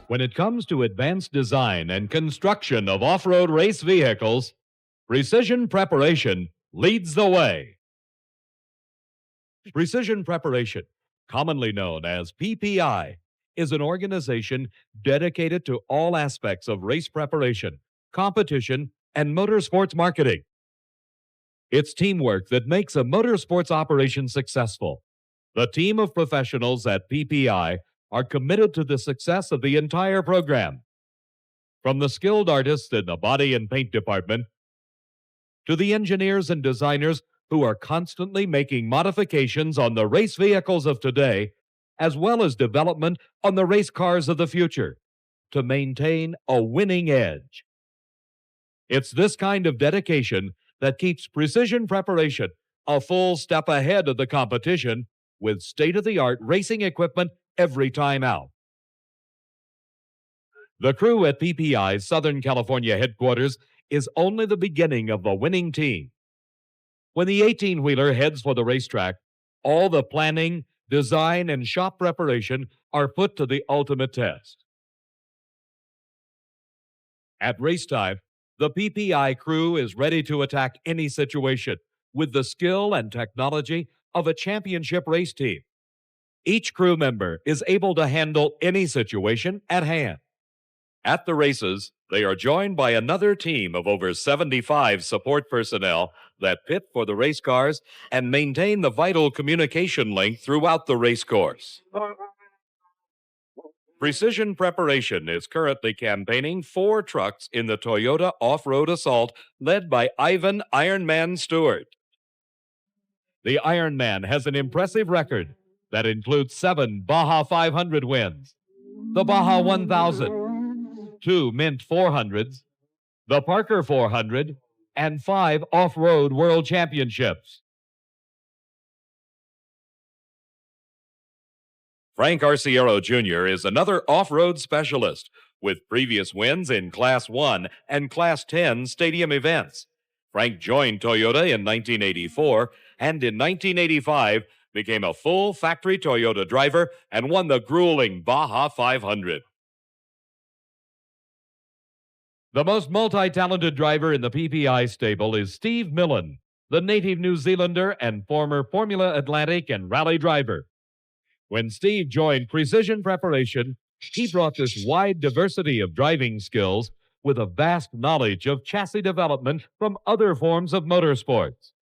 When it comes to advanced design and construction of off-road race vehicles, Precision Preparation leads the way. Precision Preparation, commonly known as PPI, is an organization dedicated to all aspects of race preparation, competition, and motorsports marketing. It's teamwork that makes a motorsports operation successful. The team of professionals at PPI are committed to the success of the entire program. From the skilled artists in the body and paint department to the engineers and designers who are constantly making modifications on the race vehicles of today, as well as development on the race cars of the future, to maintain a winning edge. It's this kind of dedication that keeps Precision Preparation a full step ahead of the competition with state-of-the-art racing equipment every time out. The crew at PPI's Southern California headquarters is only the beginning of the winning team. When the 18-wheeler heads for the racetrack, all the planning, design, and shop preparation are put to the ultimate test. At racetime, the PPI crew is ready to attack any situation with the skill and technology of a championship race team. Each crew member is able to handle any situation at hand. At the races, they are joined by another team of over 75 support personnel that pit for the race cars and maintain the vital communication link throughout the race course. Precision Preparation is currently campaigning 4 trucks in the Toyota Off-Road Assault led by Ivan Ironman Stewart. The Ironman has an impressive record that includes 7 Baja 500 wins, the Baja 1000, 2 Mint 400s, the Parker 400, and 5 off-road world championships. Frank Arciero Jr. is another off-road specialist with previous wins in Class 1 and Class 10 stadium events. Frank joined Toyota in 1984 and in 1985 became a full factory Toyota driver and won the grueling Baja 500. The most multi-talented driver in the PPI stable is Steve Millen, the native New Zealander and former Formula Atlantic and rally driver. When Steve joined Precision Preparation, he brought this wide diversity of driving skills with a vast knowledge of chassis development from other forms of motorsports.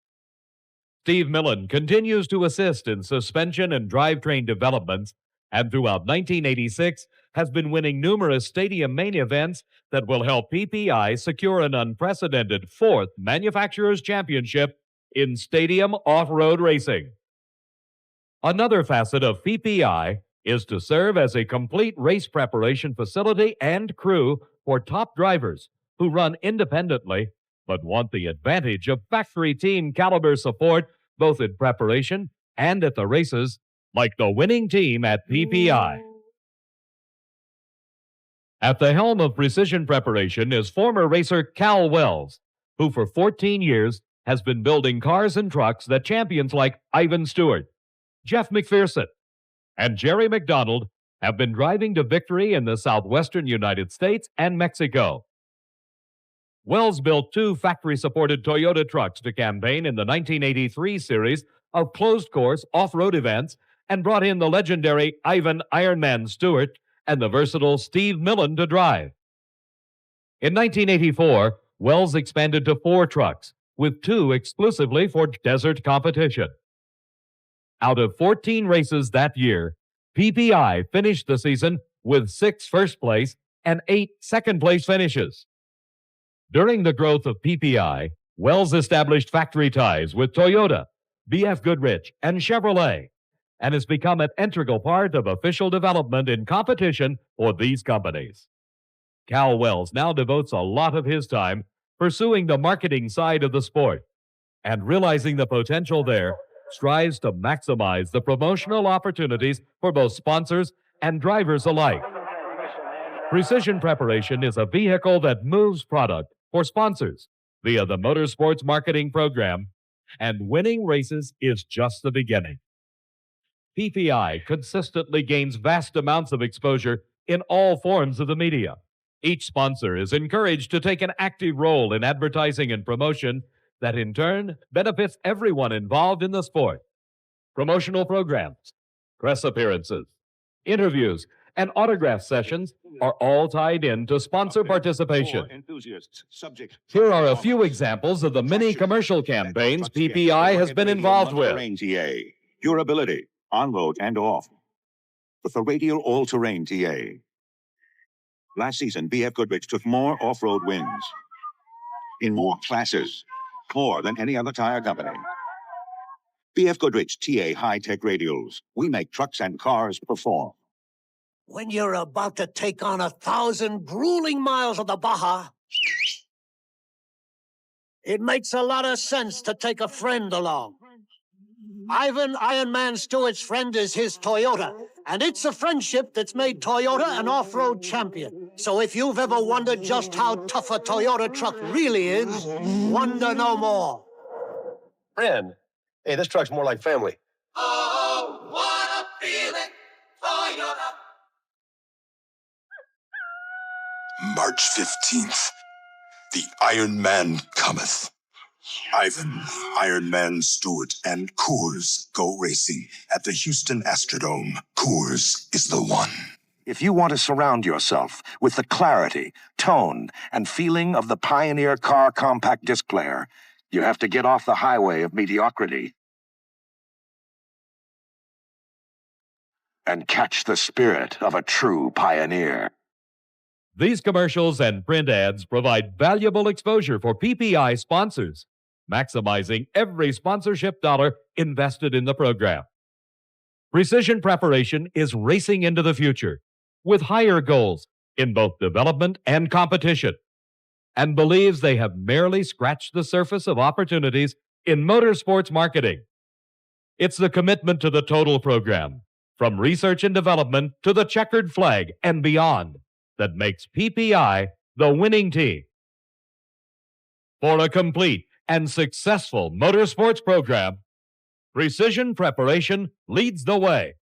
Steve Millen continues to assist in suspension and drivetrain developments, and throughout 1986 has been winning numerous stadium main events that will help PPI secure an unprecedented 4th Manufacturers' Championship in stadium off-road racing. Another facet of PPI is to serve as a complete race preparation facility and crew for top drivers who run independently but want the advantage of factory team caliber support both in preparation and at the races, like the winning team at PPI. At the helm of Precision Preparation is former racer Cal Wells, who for 14 years has been building cars and trucks that champions like Ivan Stewart, Jeff McPherson, and Jerry McDonald have been driving to victory in the southwestern United States and Mexico. Wells built 2 factory-supported Toyota trucks to campaign in the 1983 series of closed-course off-road events and brought in the legendary Ivan Ironman Stewart and the versatile Steve Millen to drive. In 1984, Wells expanded to 4 trucks, with 2 exclusively for desert competition. Out of 14 races that year, PPI finished the season with 6 first place and 8 second place finishes. During the growth of PPI, Wells established factory ties with Toyota, BF Goodrich, and Chevrolet, and has become an integral part of official development in competition for these companies. Cal Wells now devotes a lot of his time pursuing the marketing side of the sport, and realizing the potential there, strives to maximize the promotional opportunities for both sponsors and drivers alike. Precision Preparation is a vehicle that moves product for sponsors via the Motorsports Marketing Program, and winning races is just the beginning. PPI consistently gains vast amounts of exposure in all forms of the media. Each sponsor is encouraged to take an active role in advertising and promotion that in turn benefits everyone involved in the sport. Promotional programs, press appearances, interviews, and autograph sessions are all tied in to sponsor participation. Here are a few examples of the many commercial campaigns PPI has been involved with. Durability, on-road and off. With the radial all-terrain TA. Last season, BF Goodrich took more off-road wins. In more classes. More than any other tire company. BF Goodrich TA high-tech radials. We make trucks and cars perform. When you're about to take on 1,000 grueling miles of the Baja, it makes a lot of sense to take a friend along. Ivan Iron Man Stewart's friend is his Toyota, and it's a friendship that's made Toyota an off-road champion. So if you've ever wondered just how tough a Toyota truck really is, wonder no more. Friend, hey, this truck's more like family. Oh, what a feeling, Toyota. March 15th, the Iron Man cometh. Ivan, Iron Man Stewart, and Coors go racing at the Houston Astrodome. Coors is the one. If you want to surround yourself with the clarity, tone, and feeling of the Pioneer Car Compact Disc Player, you have to get off the highway of mediocrity and catch the spirit of a true pioneer. These commercials and print ads provide valuable exposure for PPI sponsors, maximizing every sponsorship dollar invested in the program. Precision Preparation is racing into the future with higher goals in both development and competition, and believes they have merely scratched the surface of opportunities in motorsports marketing. It's the commitment to the total program, from research and development to the checkered flag and beyond, that makes PPI the winning team. For a complete and successful motorsports program, Precision Preparation leads the way.